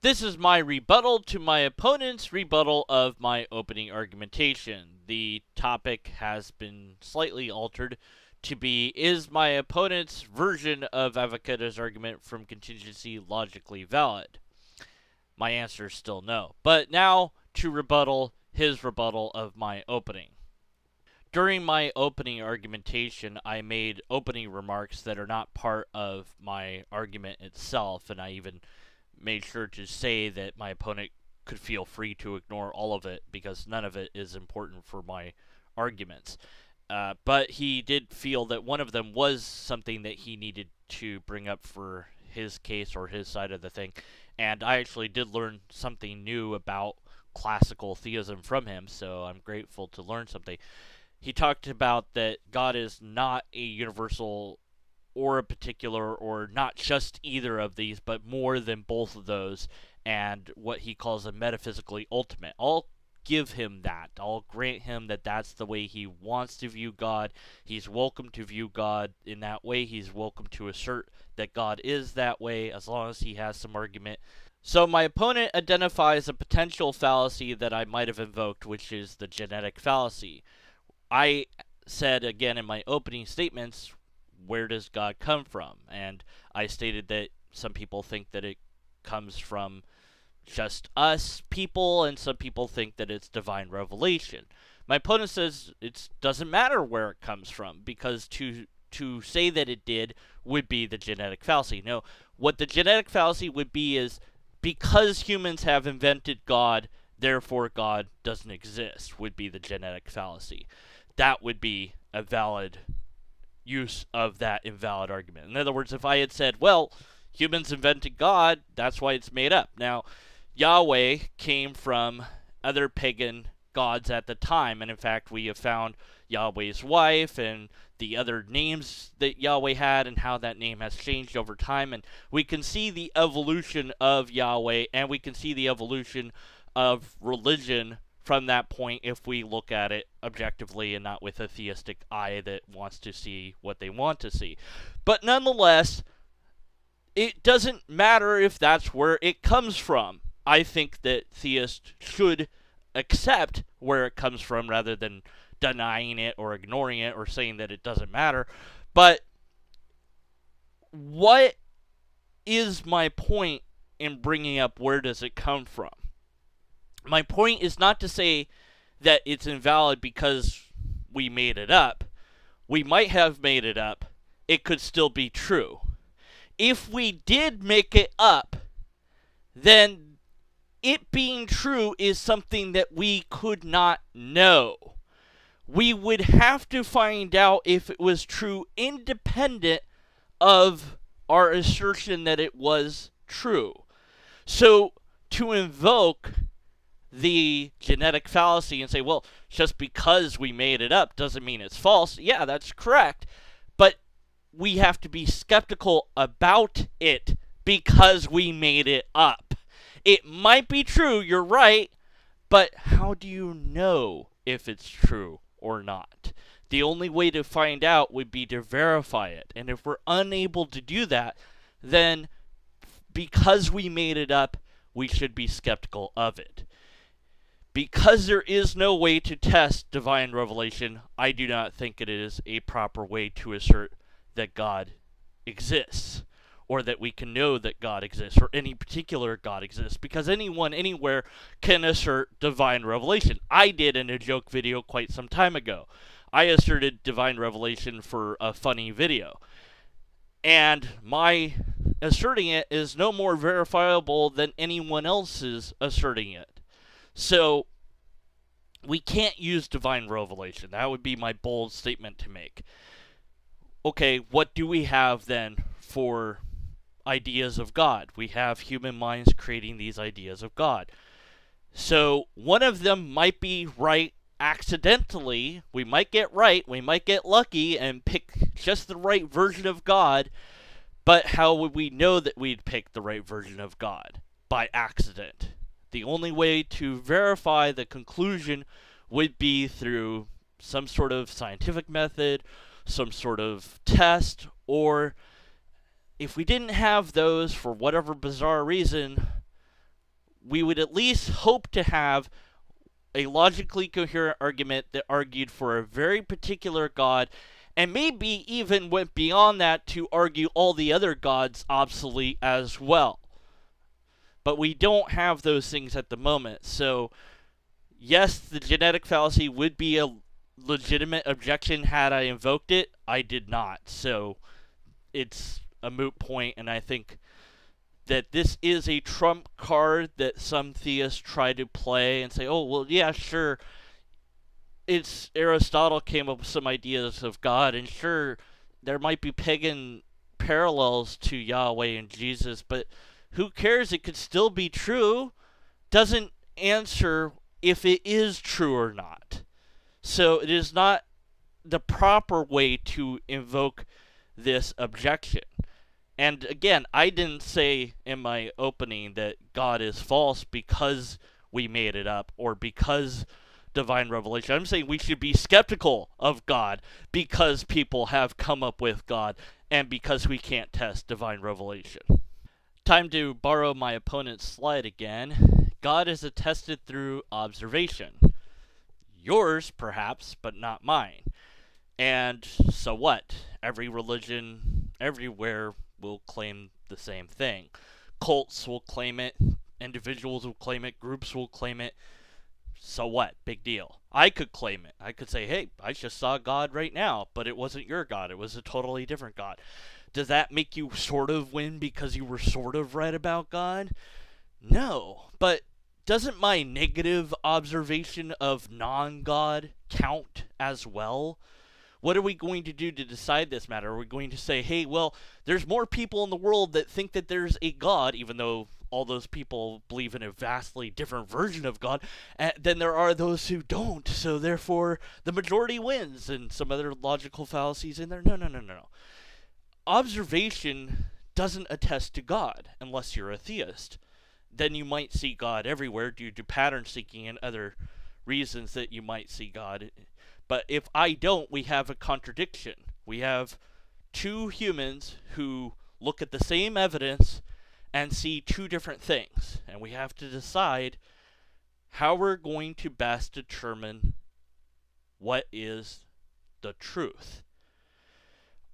This is my rebuttal to my opponent's rebuttal of my opening argumentation. The topic has been slightly altered to be: is my opponent's version of Epicurus' argument from contingency logically valid? My answer is still no. But now to rebuttal his rebuttal of my opening. During my opening argumentation, I made opening remarks that are not part of my argument itself, and I even made sure to say that my opponent could feel free to ignore all of it because none of it is important for my arguments. But he did feel that one of them was something that he needed to bring up for his case or his side of the thing. And I actually did learn something new about classical theism from him, so I'm grateful to learn something. He talked about that God is not a universal or a particular, or not just either of these, but more than both of those, and what he calls a metaphysically ultimate. I'll give him that. I'll grant him that that's the way he wants to view God. He's welcome to view God in that way. He's welcome to assert that God is that way as long as he has some argument. So my opponent identifies a potential fallacy that I might have invoked, which is the genetic fallacy. I said again in my opening statements, where does God come from? And I stated that some people think that it comes from just us people, and some people think that it's divine revelation. My opponent says it doesn't matter where it comes from, because to say that it did would be the genetic fallacy. No, what the genetic fallacy would be is because humans have invented God, therefore God doesn't exist, would be the genetic fallacy. That would be a valid use of that invalid argument. In other words, if I had said, well, humans invented God, that's why it's made up. Now, Yahweh came from other pagan gods at the time, and in fact, we have found Yahweh's wife and the other names that Yahweh had and how that name has changed over time, and we can see the evolution of Yahweh, and we can see the evolution of religion from that point if we look at it objectively and not with a theistic eye that wants to see what they want to see. But nonetheless, it doesn't matter if that's where it comes from. I think that theists should accept where it comes from rather than denying it or ignoring it or saying that it doesn't matter. But what is my point in bringing up where does it come from? My point is not to say that it's invalid because we made it up. We might have made it up. It could still be true. If we did make it up, then it being true is something that we could not know. We would have to find out if it was true independent of our assertion that it was true. So, to invoke the genetic fallacy and say, well, just because we made it up doesn't mean it's false. Yeah, that's correct. But we have to be skeptical about it because we made it up. It might be true, you're right, but how do you know if it's true or not? The only way to find out would be to verify it. And if we're unable to do that, then because we made it up, we should be skeptical of it. Because there is no way to test divine revelation, I do not think it is a proper way to assert that God exists, or that we can know that God exists, or any particular God exists, because anyone, anywhere, can assert divine revelation. I did in a joke video quite some time ago. I asserted divine revelation for a funny video. And my asserting it is no more verifiable than anyone else's asserting it. So, we can't use divine revelation. That would be my bold statement to make. Okay, what do we have then for ideas of God? We have human minds creating these ideas of God. So, one of them might be right accidentally. We might get right, we might get lucky and pick just the right version of God. But how would we know that we'd picked the right version of God? By accident. The only way to verify the conclusion would be through some sort of scientific method, some sort of test, or if we didn't have those for whatever bizarre reason, we would at least hope to have a logically coherent argument that argued for a very particular God, and maybe even went beyond that to argue all the other gods obsolete as well. But we don't have those things at the moment. So, yes, the genetic fallacy would be a legitimate objection had I invoked it. I did not. So, it's a moot point, and I think that this is a trump card that some theists try to play and say, oh, well, yeah, sure, it's Aristotle came up with some ideas of God, and sure, there might be pagan parallels to Yahweh and Jesus, but who cares? It could still be true. Doesn't answer if it is true or not. So it is not the proper way to invoke this objection. And again, I didn't say in my opening that God is false because we made it up or because divine revelation. I'm saying we should be skeptical of God because people have come up with God and because we can't test divine revelation. Time to borrow my opponent's slide again. God is attested through observation. Yours, perhaps, but not mine. And so what? Every religion, everywhere, will claim the same thing. Cults will claim it, individuals will claim it, groups will claim it. So what? Big deal. I could claim it. I could say, hey, I just saw God right now, but it wasn't your God. It was a totally different God. Does that make you sort of win because you were sort of right about God? No. But doesn't my negative observation of non-God count as well? What are we going to do to decide this matter? Are we going to say, hey, well, there's more people in the world that think that there's a God, even though all those people believe in a vastly different version of God, than there are those who don't. So therefore, the majority wins, and some other logical fallacies in there. No. Observation doesn't attest to God unless you're a theist. Then you might see God everywhere due to pattern seeking and other reasons that you might see God. But if I don't, we have a contradiction. We have two humans who look at the same evidence and see two different things. And we have to decide how we're going to best determine what is the truth.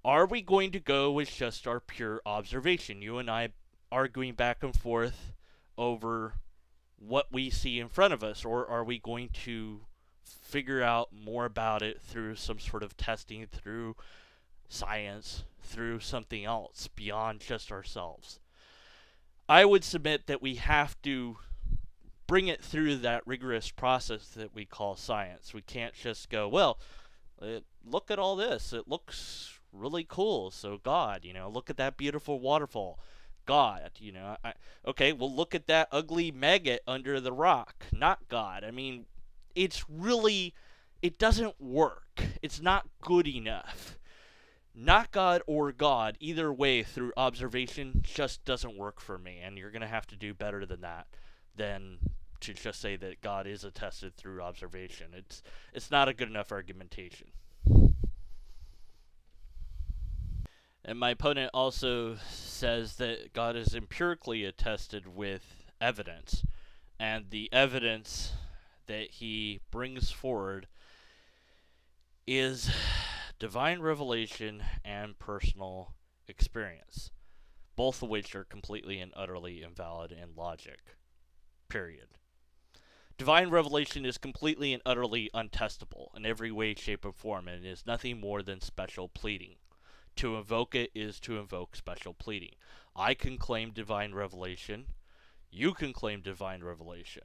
Are we going to go with just our pure observation? You and I arguing back and forth over what we see in front of us, or are we going to figure out more about it through some sort of testing, through science, through something else beyond just ourselves? I would submit that we have to bring it through that rigorous process that we call science. We can't just go, well, look at all this. It looks really cool. So God, look at that beautiful waterfall. God, okay, well, look at that ugly maggot under the rock. Not God. I mean, it doesn't work. It's not good enough. Not God or God, either way through observation just doesn't work for me. And you're going to have to do better than that, than to just say that God is attested through observation. It's not a good enough argumentation. And my opponent also says that God is empirically attested with evidence. And the evidence that he brings forward is divine revelation and personal experience, both of which are completely and utterly invalid in logic. Period. Divine revelation is completely and utterly untestable in every way, shape, and form, and it is nothing more than special pleading. To invoke it is to invoke special pleading. I can claim divine revelation. You can claim divine revelation.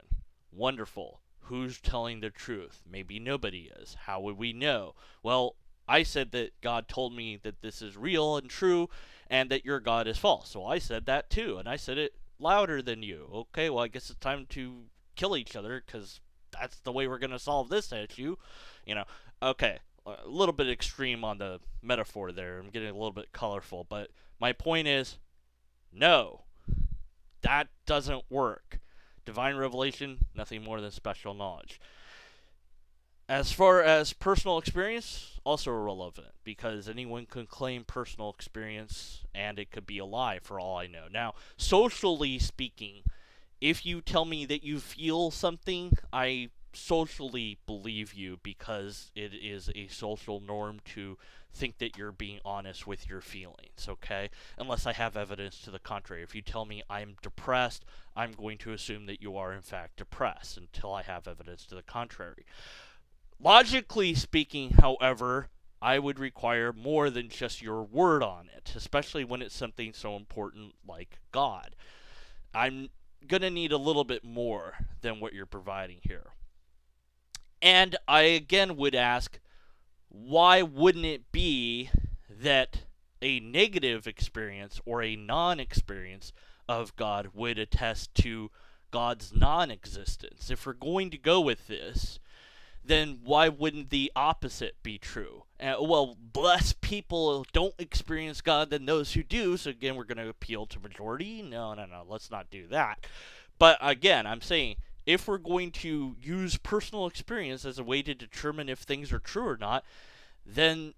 Wonderful. Who's telling the truth? Maybe nobody is. How would we know? Well, I said that God told me that this is real and true and that your God is false. So I said that too, and I said it louder than you. Okay, well, I guess it's time to kill each other because that's the way we're going to solve this issue. Okay, a little bit extreme on the metaphor there. I'm getting a little bit colorful, but my point is, no, that doesn't work. Divine revelation, nothing more than special knowledge. As far as personal experience, also irrelevant, because anyone can claim personal experience, and it could be a lie for all I know. Now, socially speaking, If you tell me that you feel something, I socially believe you because it is a social norm to think that you're being honest with your feelings, okay? Unless I have evidence to the contrary. If you tell me I'm depressed, I'm going to assume that you are in fact depressed until I have evidence to the contrary. Logically speaking, however, I would require more than just your word on it, especially when it's something so important like God. I'm going to need a little bit more than what you're providing here. And I again would ask, why wouldn't it be that a negative experience or a non experience of God would attest to God's non existence? If we're going to go with this, then why wouldn't the opposite be true? Well, less people don't experience God than those who do, so again, we're going to appeal to majority? No, let's not do that. But again, I'm saying, if we're going to use personal experience as a way to determine if things are true or not, then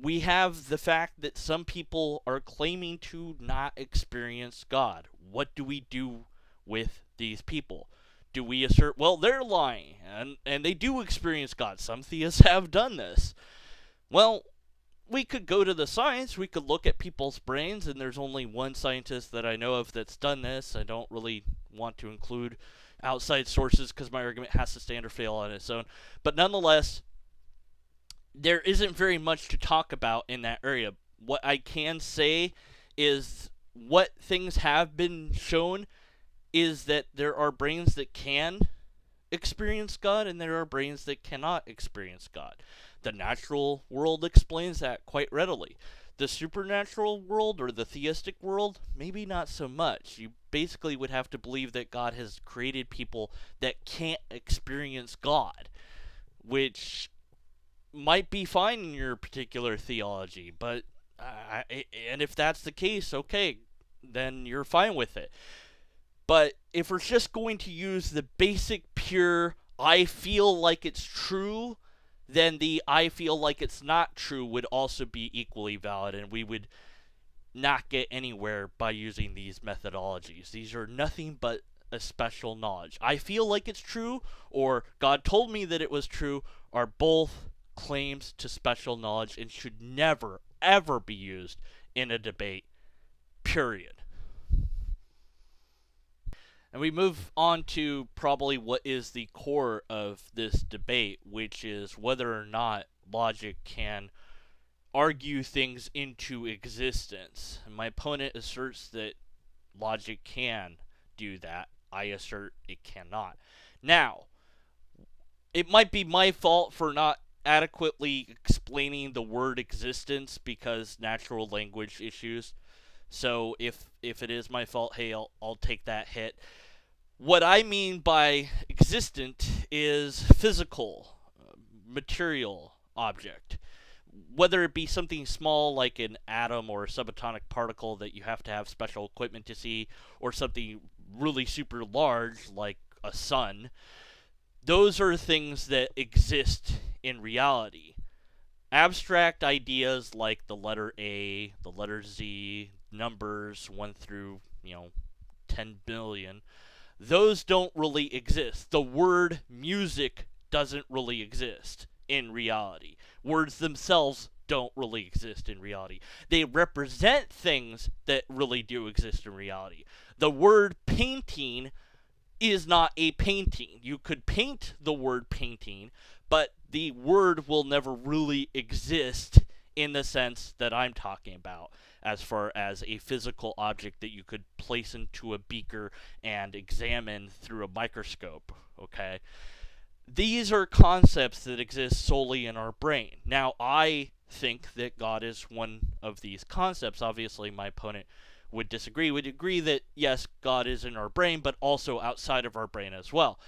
we have the fact that some people are claiming to not experience God. What do we do with these people? Do we assert, well, they're lying, and they do experience God? Some theists have done this. Well, we could go to the science. We could look at people's brains, and there's only one scientist that I know of that's done this. I don't really want to include outside sources because my argument has to stand or fail on its own. But nonetheless, there isn't very much to talk about in that area. What I can say is what things have been shown is that there are brains that can experience God and there are brains that cannot experience God. The natural world explains that quite readily. The supernatural world or the theistic world, maybe not so much. You basically would have to believe that God has created people that can't experience God, which might be fine in your particular theology, but and if that's the case, okay, then you're fine with it. But if we're just going to use the basic pure I feel like it's true, then the I feel like it's not true would also be equally valid, and we would not get anywhere by using these methodologies. These are nothing but a special knowledge. I feel like it's true, or God told me that it was true, are both claims to special knowledge and should never, ever be used in a debate, period. And we move on to probably what is the core of this debate, which is whether or not logic can argue things into existence. And my opponent asserts that logic can do that. I assert it cannot. Now, it might be my fault for not adequately explaining the word existence because natural language issues. So if it is my fault, hey, I'll take that hit. What I mean by existent is physical, material object. Whether it be something small like an atom or a subatomic particle that you have to have special equipment to see, or something really super large like a sun, those are things that exist in reality. Abstract ideas like the letter A, the letter Z, numbers 1 through, 10 billion, those don't really exist. The word music doesn't really exist in reality. Words themselves don't really exist in reality. They represent things that really do exist in reality. The word painting is not a painting. You could paint the word painting, but the word will never really exist in the sense that I'm talking about, as far as a physical object that you could place into a beaker and examine through a microscope, okay? These are concepts that exist solely in our brain. Now, I think that God is one of these concepts. Obviously, my opponent would disagree. Would agree that, yes, God is in our brain, but also outside of our brain as well.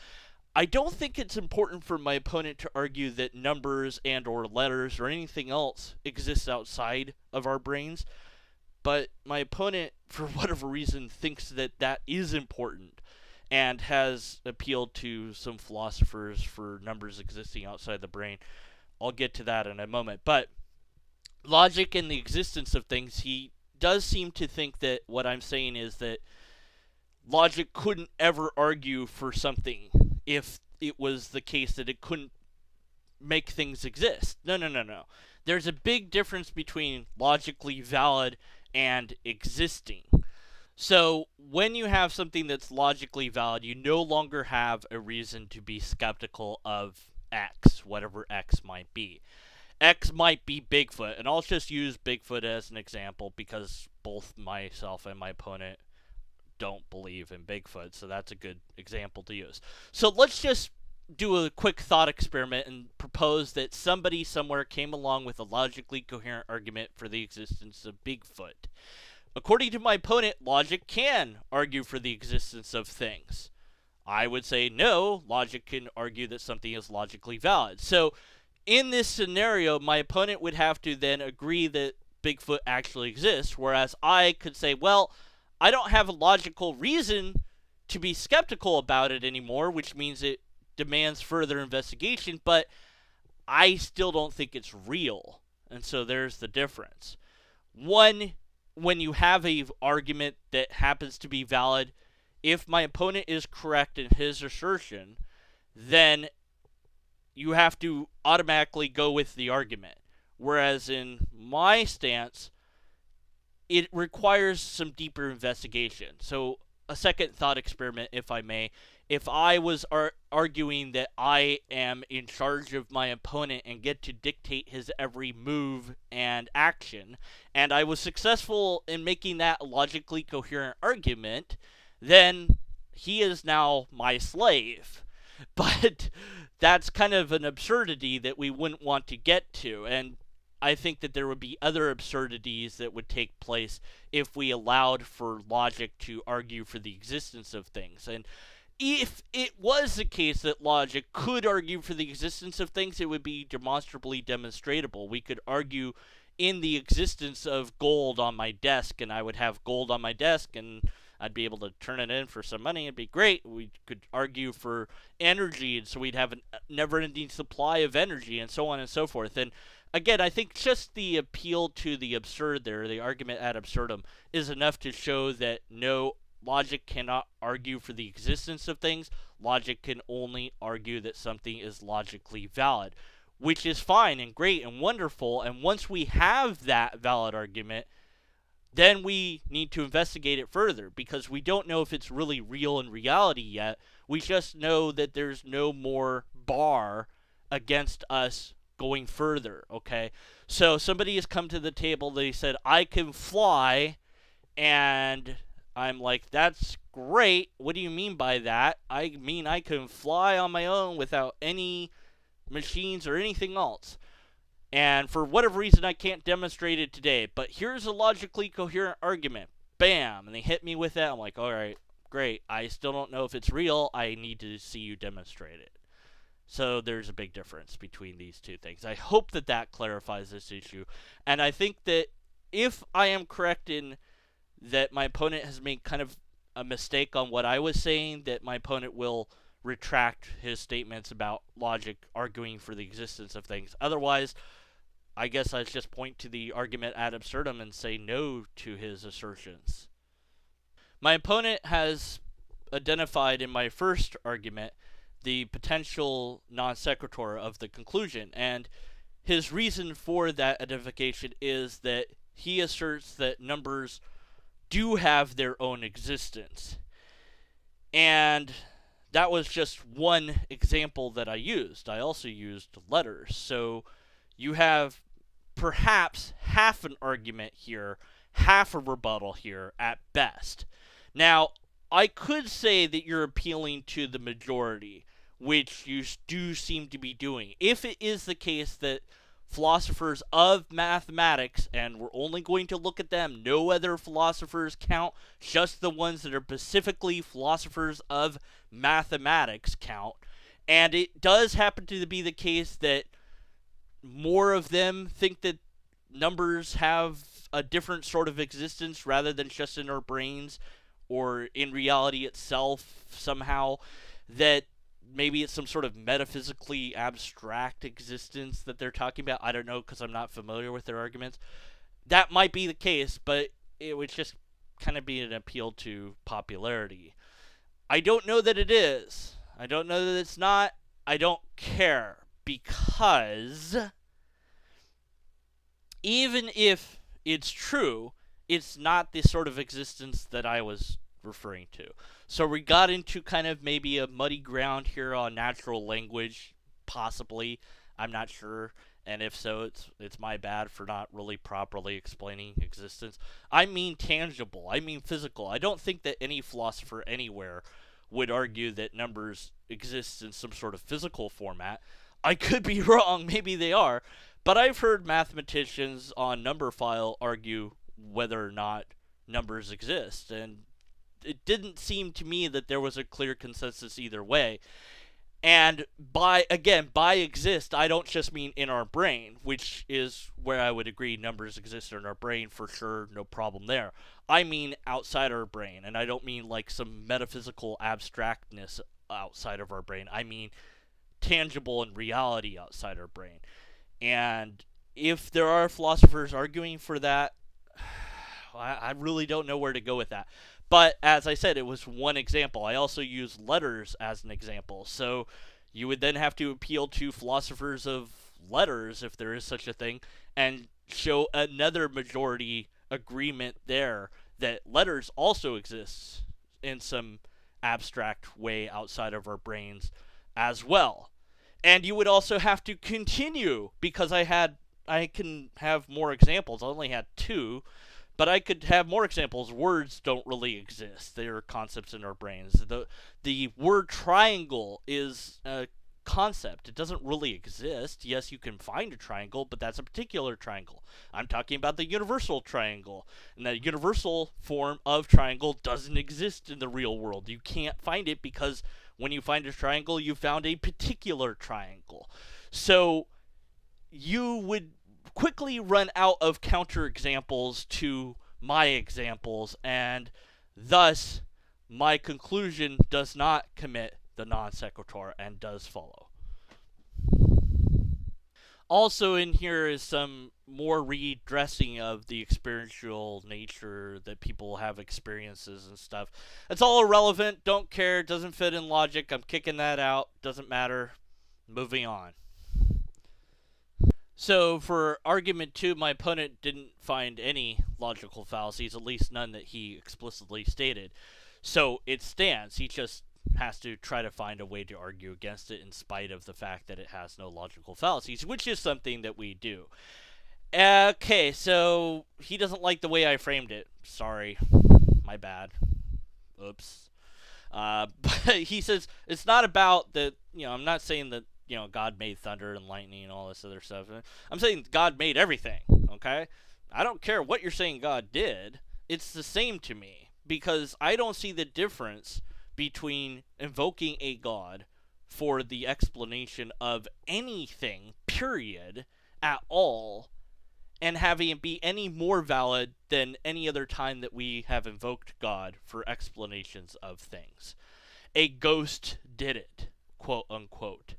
I don't think it's important for my opponent to argue that numbers and or letters or anything else exists outside of our brains, but my opponent, for whatever reason, thinks that that is important and has appealed to some philosophers for numbers existing outside the brain. I'll get to that in a moment. But logic and the existence of things, he does seem to think that what I'm saying is that logic couldn't ever argue for something if it was the case that it couldn't make things exist. No, no, no, no. There's a big difference between logically valid and existing. So, when you have something that's logically valid, you no longer have a reason to be skeptical of X, whatever X might be. X might be Bigfoot, and I'll just use Bigfoot as an example because both myself and my opponent don't believe in Bigfoot, so that's a good example to use. So let's just do a quick thought experiment and propose that somebody somewhere came along with a logically coherent argument for the existence of Bigfoot. According to my opponent, logic can argue for the existence of things. I would say no, logic can argue that something is logically valid. So, in this scenario, my opponent would have to then agree that Bigfoot actually exists, whereas I could say, well, I don't have a logical reason to be skeptical about it anymore, which means it demands further investigation, but I still don't think it's real. And so there's the difference. One, when you have a argument that happens to be valid, if my opponent is correct in his assertion, then you have to automatically go with the argument. Whereas in my stance, it requires some deeper investigation. So, a second thought experiment, if I may. If I was arguing that I am in charge of my opponent and get to dictate his every move and action, and I was successful in making that a logically coherent argument, then he is now my slave. But that's kind of an absurdity that we wouldn't want to get to. And I think that there would be other absurdities that would take place if we allowed for logic to argue for the existence of things. And if it was the case that logic could argue for the existence of things, it would be demonstrably demonstratable. We could argue in the existence of gold on my desk, and I would have gold on my desk, and I'd be able to turn it in for some money. It'd be great. We could argue for energy, and so we'd have a never-ending supply of energy, and so on and so forth. And again, I think just the appeal to the absurd there, the argument ad absurdum, is enough to show that no, logic cannot argue for the existence of things. Logic can only argue that something is logically valid, which is fine and great and wonderful. And once we have that valid argument, then we need to investigate it further because we don't know if it's really real in reality yet. We just know that there's no more bar against us going further, okay? So somebody has come to the table, they said, I can fly, and I'm like, that's great. What do you mean by that? I mean I can fly on my own without any machines or anything else. And for whatever reason, I can't demonstrate it today. But here's a logically coherent argument. Bam! And they hit me with that. I'm like, all right, great. I still don't know if it's real. I need to see you demonstrate it. So there's a big difference between these two things. I hope that that clarifies this issue. And I think that if I am correct in that my opponent has made kind of a mistake on what I was saying, that my opponent will retract his statements about logic arguing for the existence of things. Otherwise, I guess I just point to the argument ad absurdum and say no to his assertions. My opponent has identified in my first argument the potential non sequitur of the conclusion, and his reason for that identification is that he asserts that numbers do have their own existence. And that was just one example that I used. I also used letters. So you have perhaps half an argument here, half a rebuttal here at best. Now, I could say that you're appealing to the majority, which you do seem to be doing. If it is the case that philosophers of mathematics, and we're only going to look at them, no other philosophers count, just the ones that are specifically philosophers of mathematics count, and it does happen to be the case that more of them think that numbers have a different sort of existence rather than just in our brains or in reality itself somehow, that maybe it's some sort of metaphysically abstract existence that they're talking about. I don't know because I'm not familiar with their arguments. That might be the case, but it would just kind of be an appeal to popularity. I don't know that it is. I don't know that it's not. I don't care, because even if it's true, it's not the sort of existence that I was referring to. So we got into kind of maybe a muddy ground here on natural language, possibly. I'm not sure. And if so, it's my bad for not really properly explaining existence. I mean tangible. I mean physical. I don't think that any philosopher anywhere would argue that numbers exist in some sort of physical format. I could be wrong. Maybe they are. But I've heard mathematicians on Numberphile argue whether or not numbers exist, and it didn't seem to me that there was a clear consensus either way. And by exist, I don't just mean in our brain, which is where I would agree numbers exist in our brain for sure, no problem there. I mean outside our brain, and I don't mean like some metaphysical abstractness outside of our brain. I mean tangible and reality outside our brain. And if there are philosophers arguing for that, I really don't know where to go with that. But as I said, it was one example. I also use letters as an example. So you would then have to appeal to philosophers of letters, if there is such a thing, and show another majority agreement there that letters also exists in some abstract way outside of our brains as well. And you would also have to continue, because I can have more examples. I only had two, but I could have more examples. Words don't really exist. They are concepts in our brains. The word triangle is a concept. It doesn't really exist. Yes, you can find a triangle, but that's a particular triangle. I'm talking about the universal triangle. And the universal form of triangle doesn't exist in the real world. You can't find it because when you find a triangle, you found a particular triangle. So you would quickly run out of counterexamples to my examples, and thus my conclusion does not commit the non sequitur and does follow. Also in here is some more redressing of the experiential nature that people have experiences and stuff. It's all irrelevant, don't care, doesn't fit in logic, I'm kicking that out, doesn't matter, moving on. So for argument 2, my opponent didn't find any logical fallacies, at least none that he explicitly stated. So it stands. He just has to try to find a way to argue against it in spite of the fact that it has no logical fallacies, which is something that we do. Okay, so he doesn't like the way I framed it. Sorry. My bad. Oops. But he says it's not about the, I'm not saying that God made thunder and lightning and all this other stuff. I'm saying God made everything, okay? I don't care what you're saying God did. It's the same to me, because I don't see the difference between invoking a God for the explanation of anything, period, at all, and having it be any more valid than any other time that we have invoked God for explanations of things. A ghost did it, quote unquote.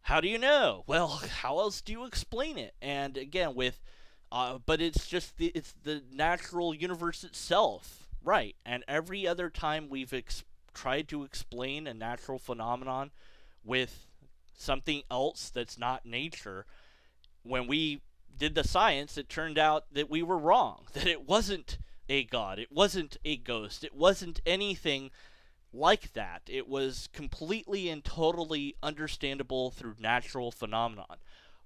How do you know? Well, how else do you explain it? And again, but it's just it's the natural universe itself, right? And every other time we've tried to explain a natural phenomenon with something else that's not nature, when we did the science, it turned out that we were wrong. That it wasn't a god, it wasn't a ghost, it wasn't anything like that. It was completely and totally understandable through natural phenomenon.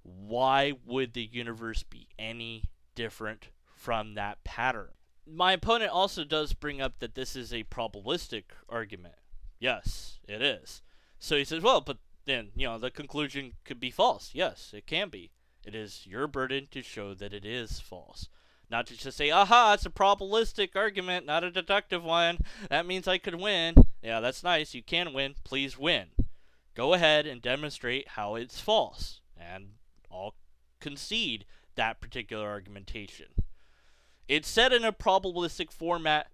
Why would the universe be any different from that pattern? My opponent also does bring up that this is a probabilistic argument. Yes, it is. So he says, well, but then, the conclusion could be false. Yes, it can be. It is your burden to show that it is false. Not to just say, aha, it's a probabilistic argument, not a deductive one. That means I could win. Yeah, that's nice. You can win. Please win. Go ahead and demonstrate how it's false. And I'll concede that particular argumentation. It's said in a probabilistic format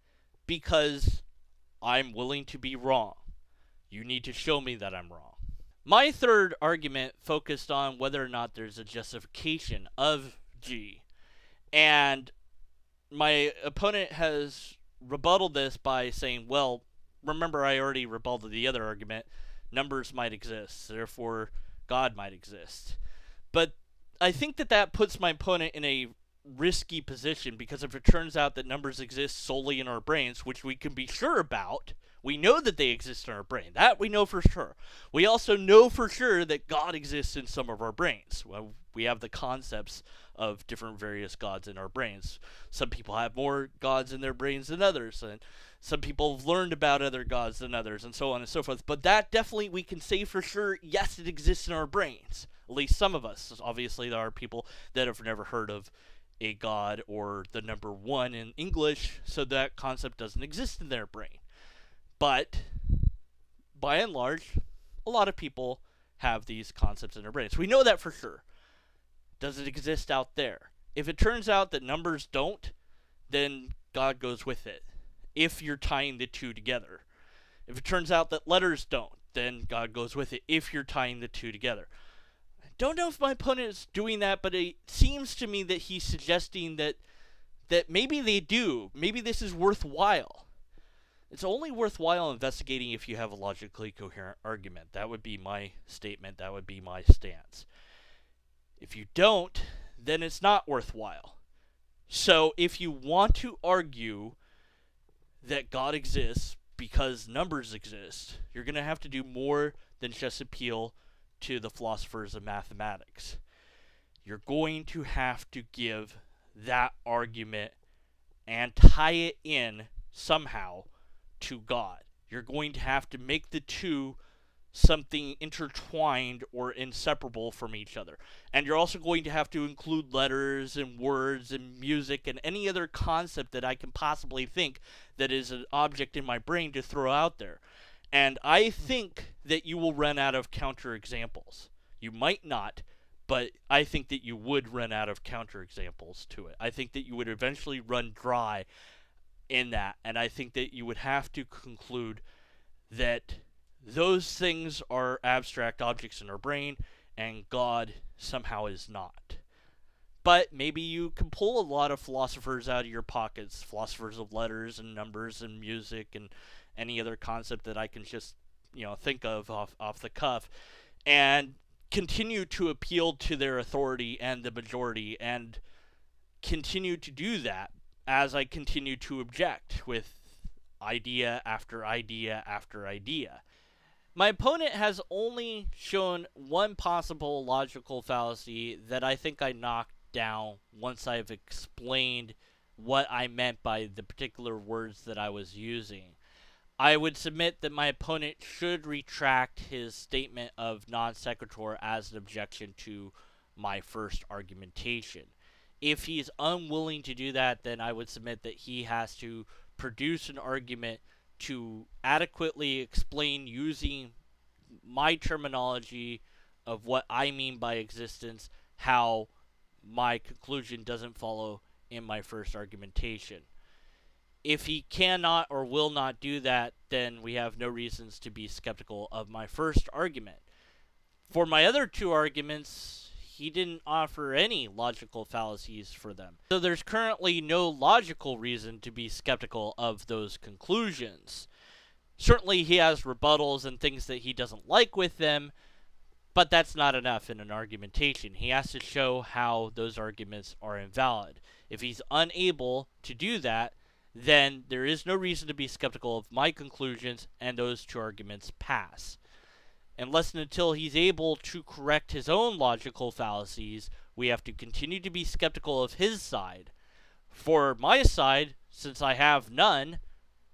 because I'm willing to be wrong. You need to show me that I'm wrong. My third argument focused on whether or not there's a justification of G. And my opponent has rebuttal this by saying, well, remember I already rebutted the other argument. Numbers might exist, therefore God might exist. But I think that puts my opponent in a risky position, because if it turns out that numbers exist solely in our brains, which we can be sure about, we know that they exist in our brain. That we know for sure. We also know for sure that God exists in some of our brains. Well, we have the concepts of different various gods in our brains. Some people have more gods in their brains than others, and some people have learned about other gods than others, and so on and so forth. But that definitely we can say for sure, yes, it exists in our brains. At least some of us. Obviously, there are people that have never heard of a god or the number 1 in English, so that concept doesn't exist in their brain. But by and large, a lot of people have these concepts in their brains. We know that for sure. Does it exist out there? If it turns out that numbers don't, then God goes with it, if you're tying the two together. If it turns out that letters don't, then God goes with it, if you're tying the two together. I don't know if my opponent is doing that, but it seems to me that he's suggesting that maybe they do. Maybe this is worthwhile. It's only worthwhile investigating if you have a logically coherent argument. That would be my statement. That would be my stance. If you don't, then it's not worthwhile. So if you want to argue that God exists because numbers exist, you're going to have to do more than just appeal to the philosophers of mathematics. You're going to have to give that argument and tie it in somehow to God. You're going to have to make the two something intertwined or inseparable from each other. And you're also going to have to include letters and words and music and any other concept that I can possibly think that is an object in my brain to throw out there. And I think that you will run out of counterexamples. You might not, but I think that you would run out of counterexamples to it. I think that you would eventually run dry in that, and I think that you would have to conclude that those things are abstract objects in our brain, and God somehow is not. But maybe you can pull a lot of philosophers out of your pockets, philosophers of letters and numbers and music and any other concept that I can just, think of off the cuff, and continue to appeal to their authority and the majority, and continue to do that as I continue to object with idea after idea after idea. My opponent has only shown one possible logical fallacy that I think I knocked down once I've explained what I meant by the particular words that I was using. I would submit that my opponent should retract his statement of non sequitur as an objection to my first argumentation. If he's unwilling to do that, then I would submit that he has to produce an argument to adequately explain using my terminology of what I mean by existence, how my conclusion doesn't follow in my first argumentation. If he cannot or will not do that, then we have no reasons to be skeptical of my first argument. For my other two arguments, he didn't offer any logical fallacies for them. So there's currently no logical reason to be skeptical of those conclusions. Certainly he has rebuttals and things that he doesn't like with them, but that's not enough in an argumentation. He has to show how those arguments are invalid. If he's unable to do that, then there is no reason to be skeptical of my conclusions, and those two arguments pass. Unless and until he's able to correct his own logical fallacies, we have to continue to be skeptical of his side. For my side, since I have none,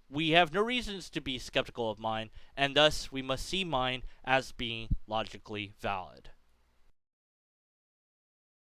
we have no reasons to be skeptical of mine, and thus we must see mine as being logically valid.